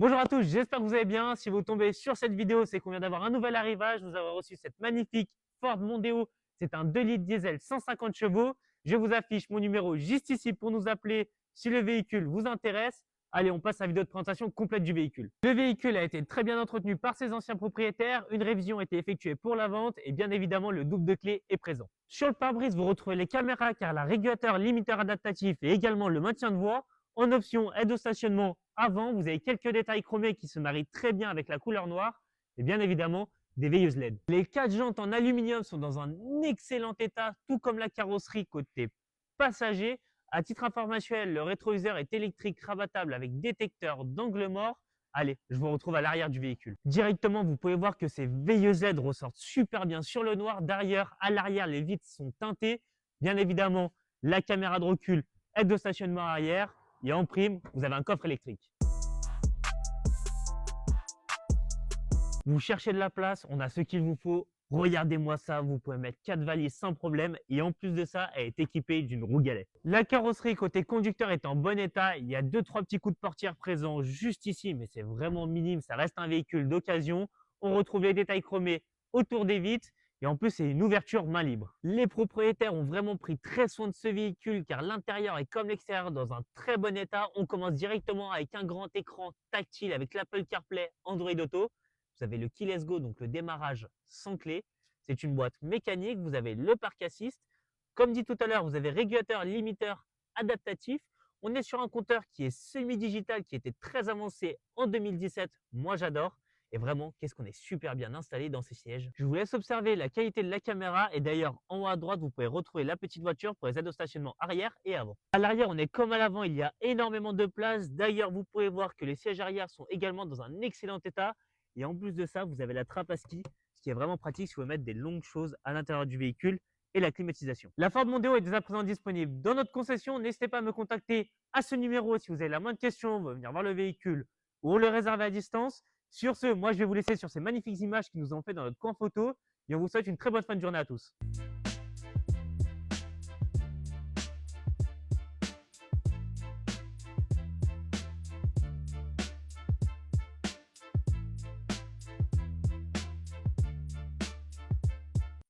Bonjour à tous, j'espère que vous allez bien. Si vous tombez sur cette vidéo, c'est qu'on vient d'avoir un nouvel arrivage. Nous avons reçu cette magnifique Ford Mondeo. C'est un 2 litres diesel 150 chevaux. Je vous affiche mon numéro juste ici pour nous appeler si le véhicule vous intéresse. Allez, on passe à la vidéo de présentation complète du véhicule. Le véhicule a été très bien entretenu par ses anciens propriétaires. Une révision a été effectuée pour la vente et bien évidemment, le double de clé est présent. Sur le pare-brise, vous retrouvez les caméras car la régulateur limiteur adaptatif et également le maintien de voie. En option, aide au stationnement avant, vous avez quelques détails chromés qui se marient très bien avec la couleur noire et bien évidemment des veilleuses LED. Les 4 jantes en aluminium sont dans un excellent état, tout comme la carrosserie côté passager. À titre informationnel, le rétroviseur est électrique rabattable avec détecteur d'angle mort. Allez, je vous retrouve à l'arrière du véhicule. Directement, vous pouvez voir que ces veilleuses LED ressortent super bien sur le noir. Derrière, à l'arrière, les vitres sont teintées. Bien évidemment, la caméra de recul, aide de stationnement arrière. Et en prime, vous avez un coffre électrique. Vous cherchez de la place, on a ce qu'il vous faut. Regardez-moi ça, vous pouvez mettre 4 valises sans problème et en plus de ça, elle est équipée d'une roue galet. La carrosserie côté conducteur est en bon état. Il y a 2-3 petits coups de portière présents juste ici, mais c'est vraiment minime. Ça reste un véhicule d'occasion. On retrouve les détails chromés autour des vitres. Et en plus, c'est une ouverture main libre. Les propriétaires ont vraiment pris très soin de ce véhicule car l'intérieur est comme l'extérieur dans un très bon état. On commence directement avec un grand écran tactile avec l'Apple CarPlay Android Auto. Vous avez le Keyless Go, donc le démarrage sans clé. C'est une boîte mécanique. Vous avez le Park Assist. Comme dit tout à l'heure, vous avez régulateur limiteur adaptatif. On est sur un compteur qui est semi-digital, qui était très avancé en 2017. Moi, j'adore. Et vraiment, qu'est-ce qu'on est super bien installé dans ces sièges. Je vous laisse observer la qualité de la caméra. Et d'ailleurs, en haut à droite, vous pouvez retrouver la petite voiture pour les aides au stationnement arrière et avant. À l'arrière, on est comme à l'avant. Il y a énormément de place. D'ailleurs, vous pouvez voir que les sièges arrière sont également dans un excellent état. Et en plus de ça, vous avez la trappe à ski, ce qui est vraiment pratique si vous voulez mettre des longues choses à l'intérieur du véhicule et la climatisation. La Ford Mondeo est dès à présent disponible dans notre concession. N'hésitez pas à me contacter à ce numéro si vous avez la moindre question, vous venir voir le véhicule ou le réserver à distance. Sur ce, moi je vais vous laisser sur ces magnifiques images qui nous ont fait dans notre coin photo et on vous souhaite une très bonne fin de journée à tous.